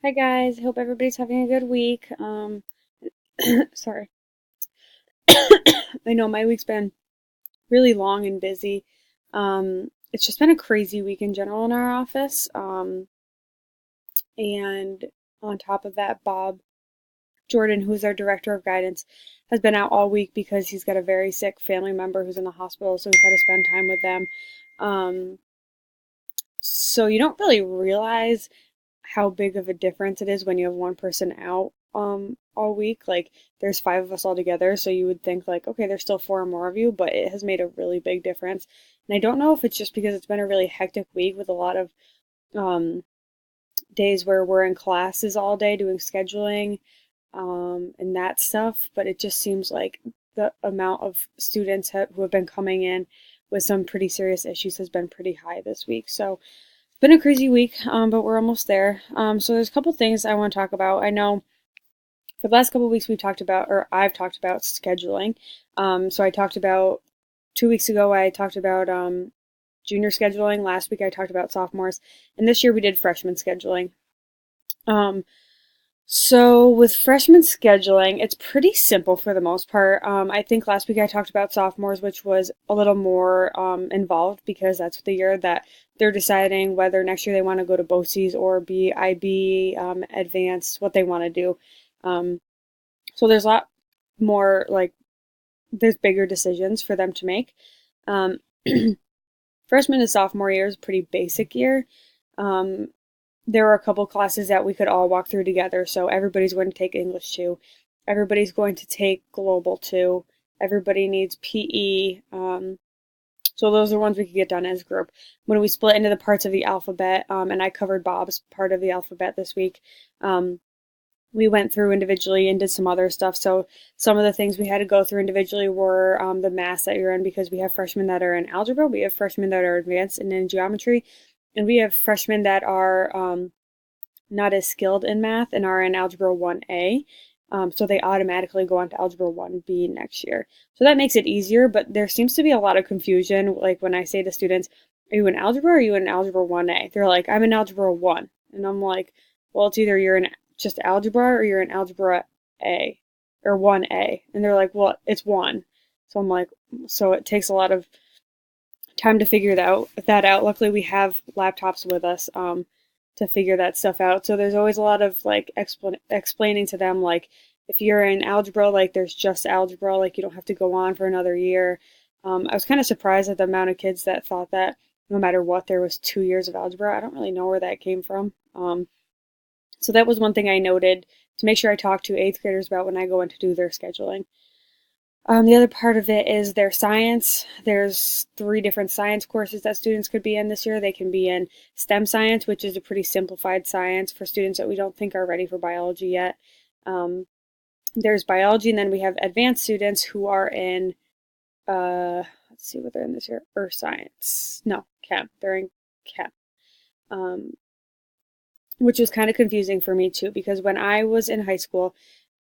Hi guys, hope everybody's having a good week. Sorry. I know my week's been really long and busy. It's just been a crazy week in general in our office. And on top of that, Bob Jordan, who's our director of guidance, has been out all week because he's got a very sick family member who's in the hospital, so he's had to spend time with them. Um, so you don't really realize how big of a difference it is when you have one person out all week. Like there's five of us all together, so you would think like, okay, there's still four or more of you, but it has made a really big difference. And I don't know if it's just because it's been a really hectic week with a lot of um days where we're in classes all day doing scheduling and that stuff, but it just seems like the amount of students who have been coming in with some pretty serious issues has been pretty high this week. So it's been a crazy week, but we're almost there. So there's a couple things I want to talk about. I know for the last couple of weeks we've talked about, or I've talked about scheduling. So I talked about 2 weeks ago. I talked about junior scheduling. Last week I talked about sophomores, and this year we did freshman scheduling. Um, so with freshman scheduling, it's pretty simple for the most part. I think last week I talked about sophomores, which was a little more involved because that's the year that they're deciding whether next year they want to go to BOCES or be IB advanced, what they want to do. Um, so there's a lot more like there's bigger decisions for them to make. Um, Freshman to sophomore year is a pretty basic year. Um, there were a couple classes that we could all walk through together. So everybody's going to take English 2. Everybody's going to take Global 2. Everybody needs PE. So those are ones we could get done as a group. When we split into the parts of the alphabet, and I covered Bob's part of the alphabet this week, we went through individually and did some other stuff. So some of the things we had to go through individually were the math that you're in, because we have freshmen that are in algebra, we have freshmen that are advanced and in geometry, and we have freshmen that are not as skilled in math and are in Algebra 1A. So they automatically go on to Algebra 1B next year. So that makes it easier, but there seems to be a lot of confusion. Like when I say to students, are you in Algebra or are you in Algebra 1A? They're like, I'm in Algebra 1. And I'm like, well, it's either you're in just Algebra or you're in Algebra A or 1A. And they're like, well, it's 1. So I'm like, so it takes a lot of time to figure that out. Luckily, we have laptops with us to figure that stuff out. So there's always a lot of like explaining to them, like if you're in algebra, like there's just algebra, like you don't have to go on for another year. I was kind of surprised at the amount of kids that thought that no matter what, there was 2 years of algebra. I don't really know where that came from. So that was one thing I noted to make sure I talk to eighth graders about when I go in to do their scheduling. The other part of it is their science. There's 3 different science courses that students could be in this year. They can be in STEM science, which is a pretty simplified science for students that we don't think are ready for biology yet. Um, there's biology, and then we have advanced students who are in, let's see what they're in this year, earth science. No, chem. They're in chem. Um, which was kind of confusing for me too, because when I was in high school,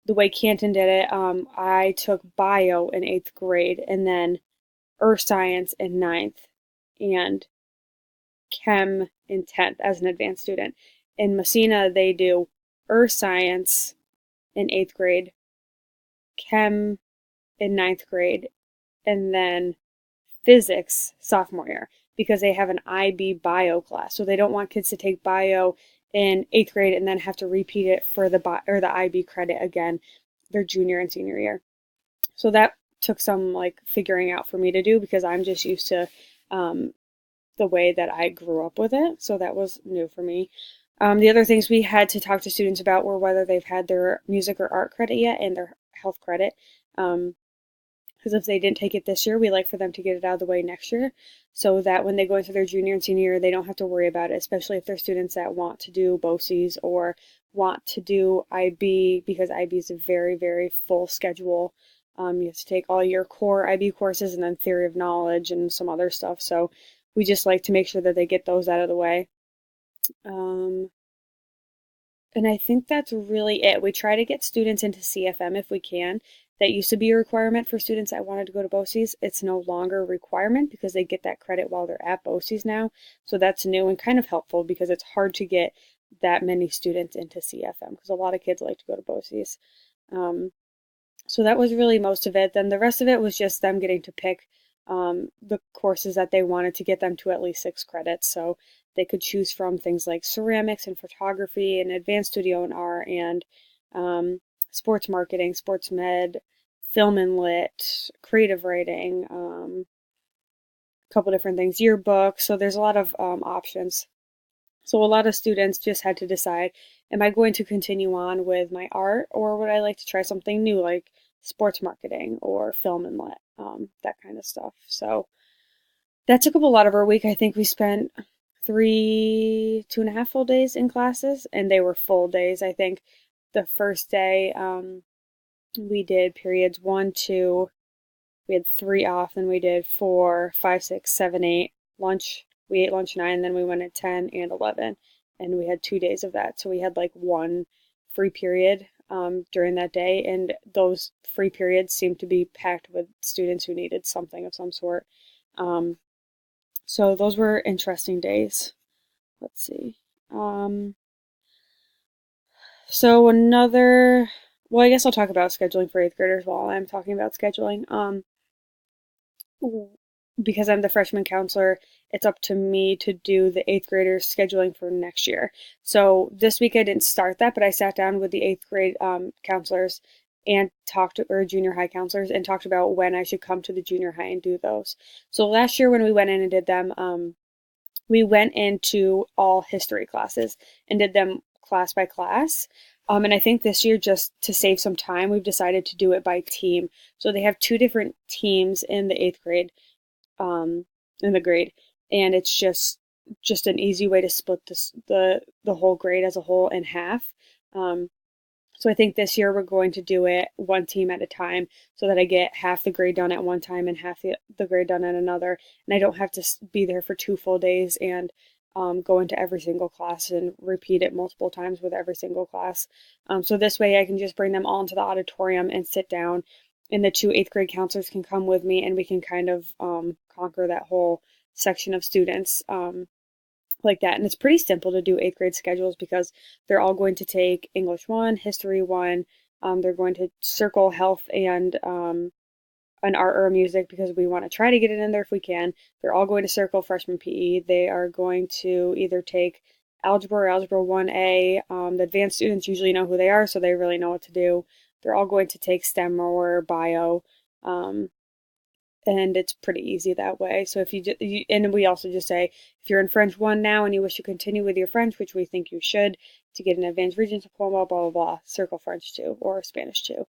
the way Canton did it, I took bio in 8th grade and then earth science in ninth and chem in 10th as an advanced student. In Messina, they do earth science in 8th grade, chem in ninth grade, and then physics sophomore year because they have an IB bio class. So they don't want kids to take bio in 8th grade and then have to repeat it for the IB credit again their junior and senior year. So that took some like figuring out for me to do because I'm just used to the way that I grew up with it. So that was new for me. The other things we had to talk to students about were whether they've had their music or art credit yet and their health credit. Because if they didn't take it this year, we like for them to get it out of the way next year so that when they go into their junior and senior year, they don't have to worry about it, especially if they're students that want to do BOCES or want to do IB, because IB is a very, very full schedule. You have to take all your core IB courses and then theory of knowledge and some other stuff. So we just like to make sure that they get those out of the way. Um, and I think that's really it. We try to get students into CFM if we can. That used to be a requirement for students that wanted to go to BOCES. It's no longer a requirement because they get that credit while they're at BOCES now. So that's new and kind of helpful because it's hard to get that many students into CFM because a lot of kids like to go to BOCES. So that was really most of it. Then the rest of it was just them getting to pick the courses that they wanted to get them to at least 6 credits. So they could choose from things like ceramics and photography and advanced studio and art and sports marketing, sports med, film and lit, creative writing, a couple different things, yearbook. So there's a lot of options. So a lot of students just had to decide, am I going to continue on with my art or would I like to try something new like sports marketing or film and lit, that kind of stuff. So that took up a lot of our week. I think we spent 2.5 full days in classes, and they were full days. I think the first day we did periods 1, 2, we had 3 off, then we did 4, 5, 6, 7, 8, lunch. We ate lunch 9, then we went at 10 and 11, and we had 2 days of that. So we had like one free period during that day, and those free periods seemed to be packed with students who needed something of some sort. So those were interesting days. Let's see. So well, I guess I'll talk about scheduling for 8th graders while I'm talking about scheduling. Because I'm the freshman counselor, it's up to me to do the 8th graders scheduling for next year. So this week I didn't start that, but I sat down with the 8th grade counselors and or junior high counselors and talked about when I should come to the junior high and do those. So last year when we went in and did them, we went into all history classes and did them class by class. And I think this year, just to save some time, we've decided to do it by team. So they have 2 different teams in the 8th grade, in the grade, and it's just an easy way to split the whole grade as a whole in half. So I think this year we're going to do it one team at a time so that I get half the grade done at one time and half the grade done at another. And I don't have to be there for 2 full days and go into every single class and repeat it multiple times with every single class. So this way I can just bring them all into the auditorium and sit down, and the 2 8th grade counselors can come with me and we can kind of conquer that whole section of students like that. And it's pretty simple to do 8th grade schedules because they're all going to take English 1, History 1. They're going to circle health and an art or music because we want to try to get it in there if we can. They're all going to circle freshman PE. They are going to either take algebra or algebra 1A. The advanced students usually know who they are, so they really know what to do. They're all going to take STEM or bio. And it's pretty easy that way. So if and we also just say, if you're in French 1 now and you wish to continue with your French, which we think you should, to get an advanced Regents diploma, blah, blah, blah, circle French 2 or Spanish 2.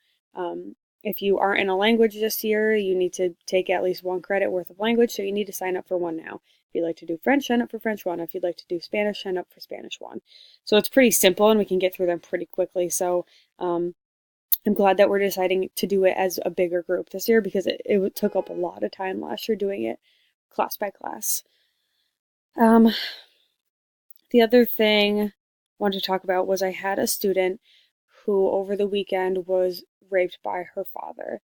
If you aren't in a language this year, you need to take at least 1 credit worth of language, so you need to sign up for 1 now. If you'd like to do French, sign up for French 1. If you'd like to do Spanish, sign up for Spanish 1. So it's pretty simple and we can get through them pretty quickly. So I'm glad that we're deciding to do it as a bigger group this year because it took up a lot of time last year doing it class by class. The other thing I wanted to talk about was I had a student who over the weekend was raped by her father.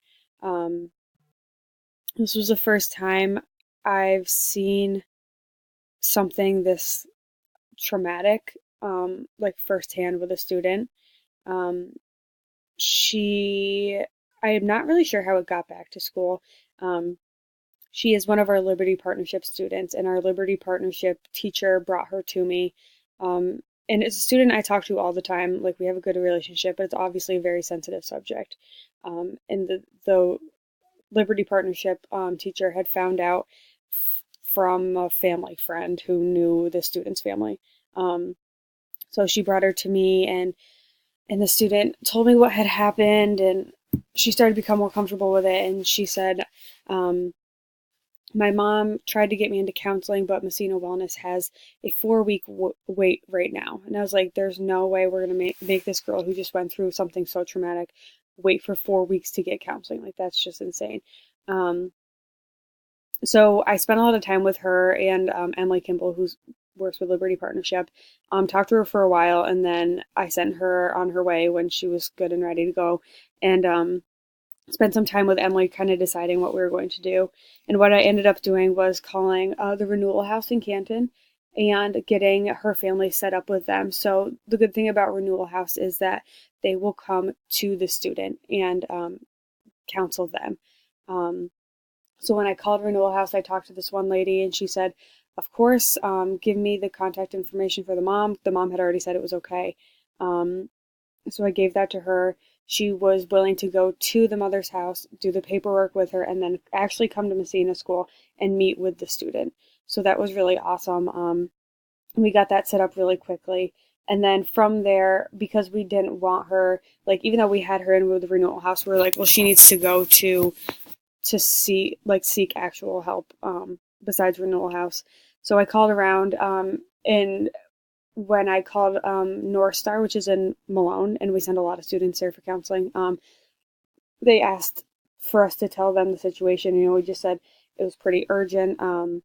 This was the first time I've seen something this traumatic, like firsthand with a student. I am not really sure how it got back to school. She is one of our Liberty Partnership students, and our Liberty Partnership teacher brought her to me. And it's a student I talk to all the time. Like, we have a good relationship, but it's obviously a very sensitive subject. And the Liberty Partnership teacher had found out from a family friend who knew the student's family. So she brought her to me, and the student told me what had happened, and she started to become more comfortable with it. And she said, my mom tried to get me into counseling, but Messina Wellness has a 4-week wait right now. And I was like, there's no way we're going to make this girl who just went through something so traumatic wait for 4 weeks to get counseling. Like, that's just insane. So I spent a lot of time with her and Emily Kimball, who works with Liberty Partnership. Talked to her for a while, and then I sent her on her way when she was good and ready to go. And spent some time with Emily kind of deciding what we were going to do. And what I ended up doing was calling the Renewal House in Canton and getting her family set up with them. So the good thing about Renewal House is that they will come to the student and counsel them. Um, so when I called Renewal House, I talked to this one lady and she said, of course, give me the contact information for the mom. The mom had already said it was okay. Um, so I gave that to her. She was willing to go to the mother's house, do the paperwork with her, and then actually come to Messina School and meet with the student. So that was really awesome. We got that set up really quickly. And then from there, because we didn't want her, like, even though we had her in with the Renewal House, we were like, well, she needs to go to see, like, seek actual help besides Renewal House. So I called around, and when I called North Star, which is in Malone, and we send a lot of students there for counseling, they asked for us to tell them the situation. You know, we just said it was pretty urgent, and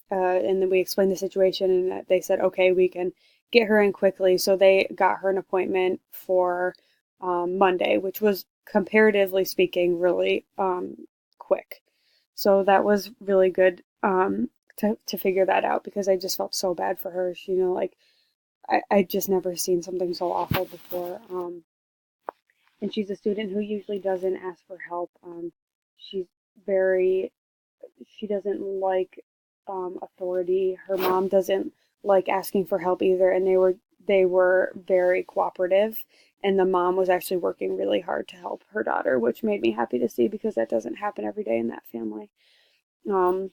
then we explained the situation, and they said, okay, we can get her in quickly. So they got her an appointment for Monday, which was comparatively speaking really quick. So that was really good to figure that out because I just felt so bad for her. She, you know, like I just never seen something so awful before. And she's a student who usually doesn't ask for help. She's very, she doesn't like authority. Her mom doesn't like asking for help either, and they were very cooperative. And the mom was actually working really hard to help her daughter, which made me happy to see because that doesn't happen every day in that family. Um,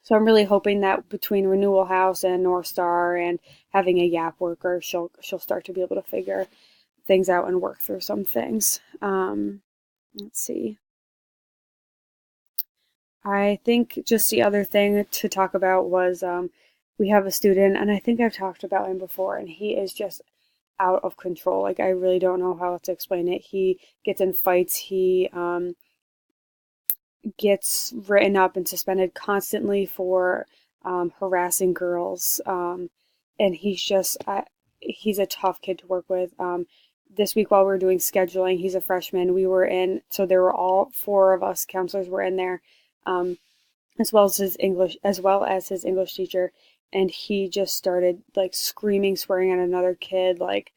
so I'm really hoping that between Renewal House and North Star and having a YAP worker, she'll start to be able to figure things out and work through some things. Let's see. I think just the other thing to talk about was we have a student, and I think I've talked about him before, and he is just out of control. Like, I really don't know how to explain it. He gets in fights. He gets written up and suspended constantly for harassing girls. And he's a tough kid to work with. This week while we were doing scheduling, he's a freshman. We were in, so there were all four of us counselors were in there, um, as well as his English teacher. And he just started like screaming, swearing at another kid, like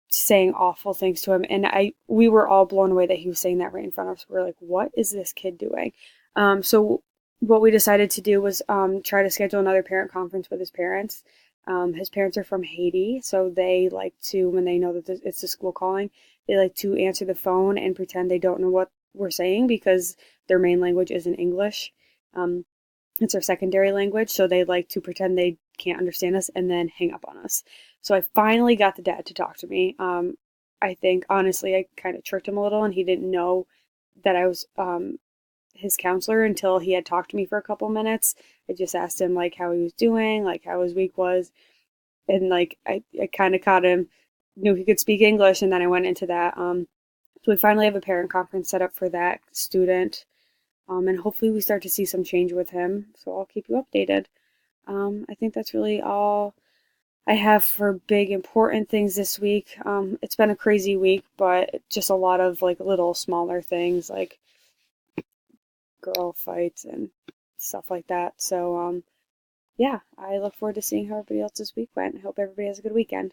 saying awful things to him. And we were all blown away that he was saying that right in front of us. We were like, what is this kid doing? So what we decided to do was try to schedule another parent conference with his parents. His parents are from Haiti, so they like to, when they know that it's the school calling, they like to answer the phone and pretend they don't know what we're saying because their main language isn't English. Um, it's our secondary language, so they like to pretend they can't understand us and then hang up on us. So I finally got the dad to talk to me. I think honestly, I kind of tricked him a little, and he didn't know that I was his counselor until he had talked to me for a couple minutes. I just asked him like how he was doing, like how his week was, and like I kind of caught him, knew he could speak English, and then I went into that. So we finally have a parent conference set up for that student, and hopefully we start to see some change with him. So I'll keep you updated. I think that's really all I have for big important things this week. It's been a crazy week, but just a lot of like little smaller things like girl fights and stuff like that. So yeah, I look forward to seeing how everybody else's week went. I hope everybody has a good weekend.